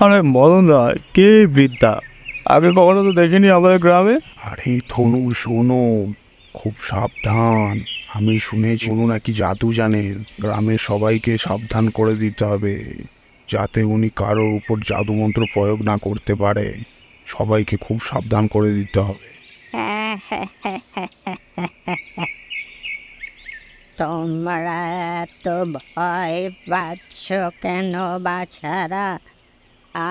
আরে মদন দা, কে বৃদ্ধা? আগে কখনো তো দেখিনি আমাদের গ্রামে। আরে ধনু শোনো, খুব সাবধান। আমি শুনেছি উনি নাকি জাদু জানেন। গ্রামের সবাইকে সাবধান করে দিতে হবে, যাতে উনি কারোর উপর জাদু মন্ত্র প্রয়োগ না করতে পারে। সবাইকে খুব সাবধান করে দিতে হবে। তোমরা এত ভয় পাচ্ছ কেন বাছারা?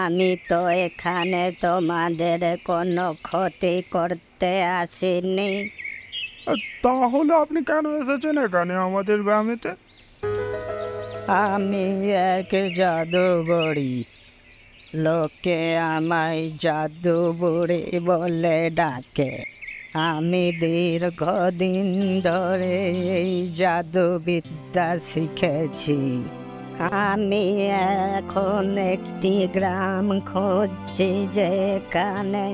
আমি তো এখানে তোমাদের কোনো ক্ষতি করতে আসিনি। তাহলে আপনি কেন এসেছেন এখানে আমাদের গ্রামেতে? আমি এক জাদুকরি, লোকে আমায় জাদু বুড়ি বলে ডাকে। আমি দীর্ঘদিন ধরে এই জাদুবিদ্যা শিখেছি। আমি এখন একটি গ্রাম খুঁজছি যেখানে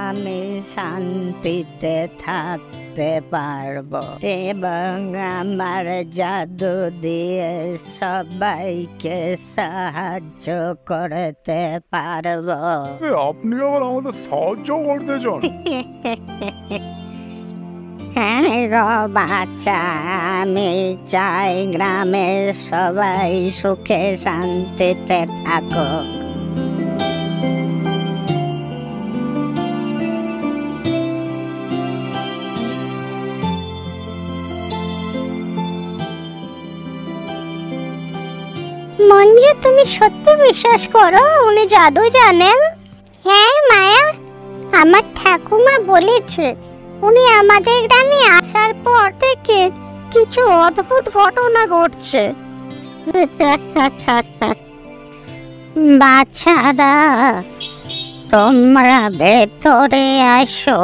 আমি শান্তিতে থাকতে পারবো এবং আমার জাদু দিয়ে সবাইকে সাহায্য করতে পারবো। আপনি আবার আমাদের সাহায্য করতে চান? হ্যাঁ গো বাচ্চা, আমি চাই গ্রামের সবাই সুখে শান্তিতে থাকুক। মঞ্জু, তুমি সত্যি বিশ্বাস করো উনি জাদু জানেন? হ্যাঁ মায়া, আমার ঠাকুমা বলেছে উনি আমাদের গ্রামে আসার পর থেকে কিছু অদ্ভুত ঘটনা ঘটছে। বাচ্চারা, তোমরা ভেতরে আসো,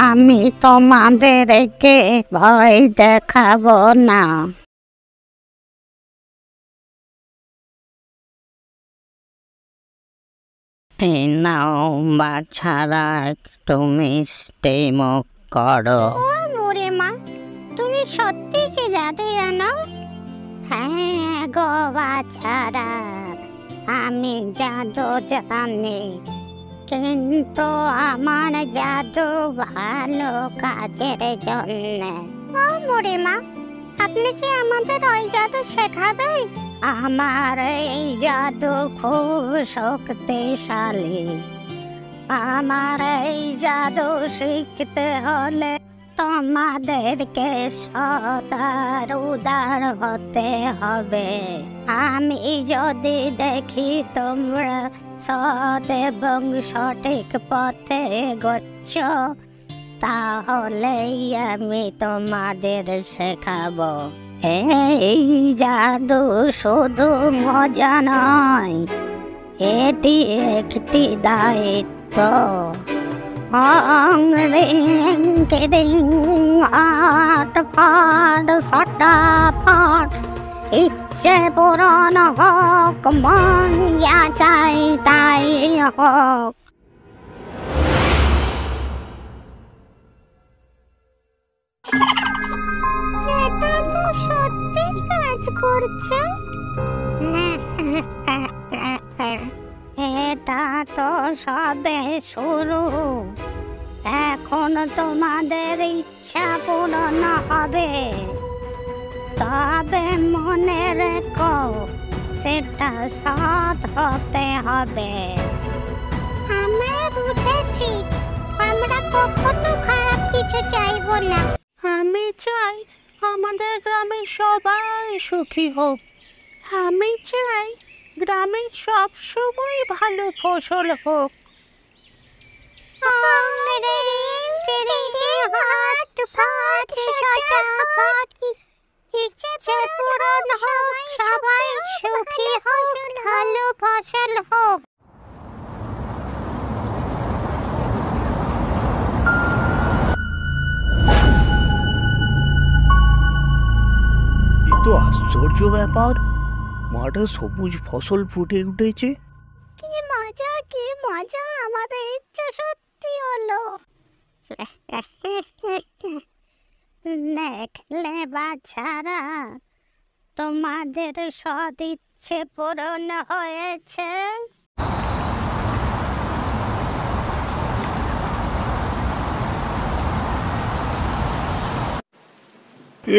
আমি তোমাদেরকে ভয় দেখাবো না। এই নাও বাচ্চারা, একটু মিষ্টি মুখ করো। ও মোরে মা, তুমি সত্যি কি জাদু জানো? হ্যাঁ গো বাচ্চারা, আমি জাদু জানি, কিন্তু আমার জাদু ভালো কাজের জন্য। ও মোরে মা, আপনি কি আমাদের ওই জাদু শেখাবেন? আমার এই জাদু খুব শক্তিশালী। আমার এই জাদু শিখতে হলে তোমাদেরকে সৎ আর উদার হতে হবে। আমি যদি দেখি তোমরা সৎ এবং সঠিক পথে এগোচ্ছ, তাহলেই আমি তোমাদের শেখাবো। এই জাদু শুধু মজা নয়, এটি একটি দায়িত্ব। অং রিং কিরিং আট ফাট ফটাফট, ইচ্ছে পূরণ হোক, মন যা চাই তাই হোক। এটা তো সত্যি কাজ করছে। এটা তো সবে শুরু, এখন তোমাদের ইচ্ছা পূরণ হবে। তবে মনে রেখো, সেটা সৎ হতে হবে। আমরা বুঝেছি, আমরা কখনো খারাপ কিছু চাইবো না। আমি চাই আমাদের গ্রামের সবাই সুখী হোক। আমি চাই গ্রামে সব সময় ভালো ফসল হোক। ইচ্ছে পূরণ হোক, সবাই সুখী হোক, ভালো ফসল হোক। এ তো আশ্চর্য ব্যাপার, মাঠে সবুজ ফসল ফুটে উঠেছে। কি মজা, কি মজা, আমাদের ইচ্ছা সত্যি হলো। দেখলে বাছারা, তোমাদের সদ ইচ্ছে পূরণ হয়েছে।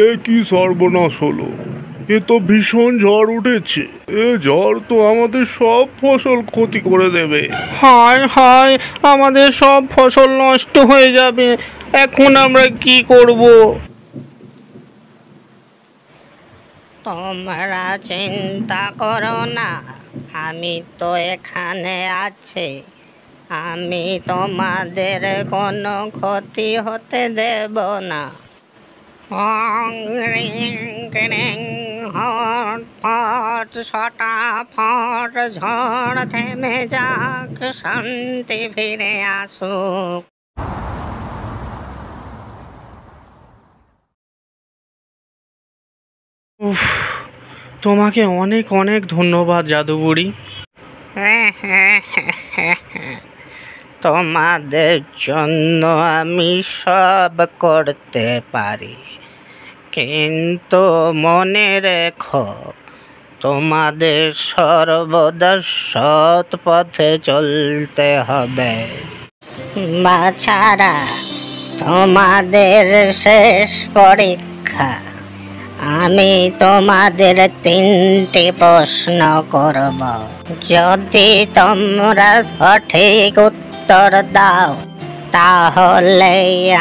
এ কি সর্বনাশ হলো! এ তো ভীষণ ঝড় উঠেছে। এ ঝড় তো আমাদের সব ফসল ক্ষতি করে দেবে। হায় হায়, আমাদের সব ফসল নষ্ট হয়ে যাবে। এখন আমরা কি করব? তোমরা চিন্তা করো না, আমি তো এখানে আছি। আমি তোমাদের কোনো ক্ষতি হতে দেব না। অং রিং ক্রিং হট ফট ছটাফট, ঝড় থেমে যাক, শান্তি ফিরে আসুক। উফ, তোমাকে অনেক অনেক ধন্যবাদ জাদু বুড়ি। তোমাদের জন্য আমি সব করতে পারি, কিন্তু মনে রেখো, তোমাদের সর্বদা সৎ পথে চলতে হবে। বাছারা, তোমাদের শেষ পরীক্ষা। আমি তোমাদের 3টি প্রশ্ন করব। যদি তোমরা সঠিক উত্তর দাও, তাহলে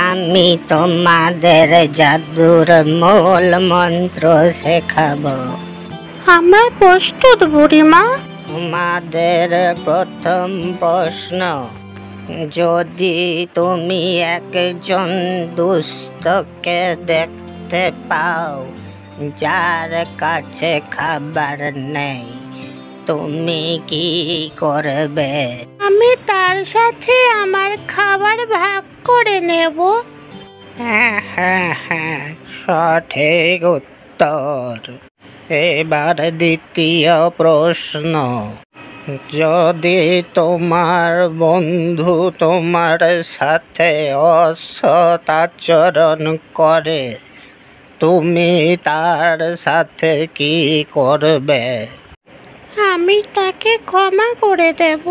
আমি তোমাদের জাদুর মূল মন্ত্র শেখাবো। আমরা প্রস্তুত বুড়িমা। তোমাদের প্রথম প্রশ্ন, যদি তুমি একজন দুষ্টকে দেখতে পাও যার কাছে খাবার নেই, তুমি কি করবে? আমি তার সাথে আমার খাবার ভাগ করে নেব। হ্যাঁ হ্যাঁ হ্যাঁ, সঠিক উত্তর। এবার দ্বিতীয় প্রশ্ন, যদি তোমার বন্ধু তোমার সাথে অসৎ আচরণ করে, তুমি তার সাথে কি করবে? আমি তাকে ক্ষমা করে দেব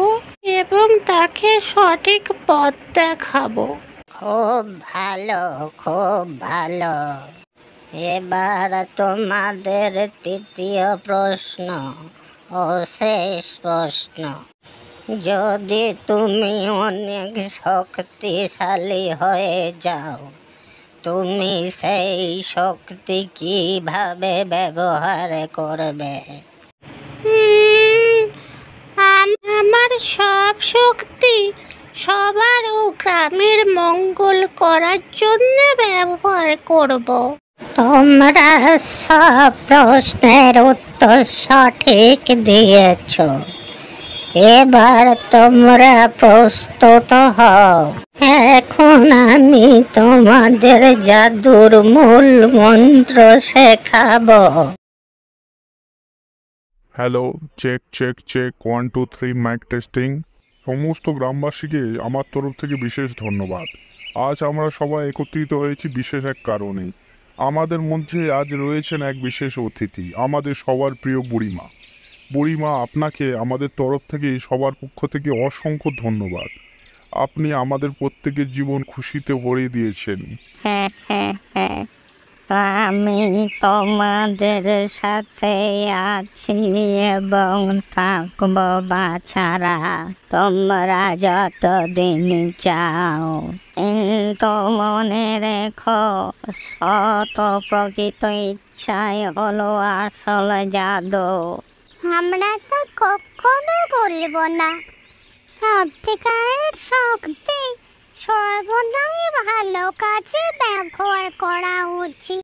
এবং তাকে সঠিক পথ দেখাবো। খুব ভালো, খুব ভালো। এবার তোমাদের তৃতীয় প্রশ্ন ও শেষ প্রশ্ন, যদি তুমি অনেক শক্তিশালী হয়ে যাও, তুমি সেই শক্তি কিভাবে ব্যবহার করবে? আমার সব শক্তি সবার ও গ্রামের মঙ্গল করার জন্য ব্যবহার করব। তোমরা সব প্রশ্নের উত্তর সঠিক দিয়েছ। এবার তোমরা প্রস্তুত হও। এখন আমি তোমাদের জাদুর মূল মন্ত্র শেখাবো। Hello, check check check, 1 2 3 mike testing. সমস্ত গ্রামবাসীকে আমার তরফ থেকে বিশেষ ধন্যবাদ। আজ আমরা সবাই একত্রিত হয়েছি বিশেষ এক কারণে। আমাদের মধ্যে আজ রয়েছেন এক বিশেষ অতিথি, আমাদের সবার প্রিয় বুড়িমা। বুড়িমা, আপনাকে আমাদের তরফ থেকে, সবার পক্ষ থেকে অসংখ্য ধন্যবাদ। আপনি আমাদের প্রত্যেকের জীবন খুশিতে ভরিয়ে দিয়েছেন। আমি তোমাদের সাথে আছি এবং থাকব বাছারা, তোমরা যতদিন চাও। কিন্তু মনে রেখো, সৎ ও প্রকৃত ইচ্ছাই হলো আসল জাদু। আমরা তো কখনো বলবো না, সত্যিকারের শক্তি সর্বদাই ভালো কাজে ব্যবহার করা উচিত।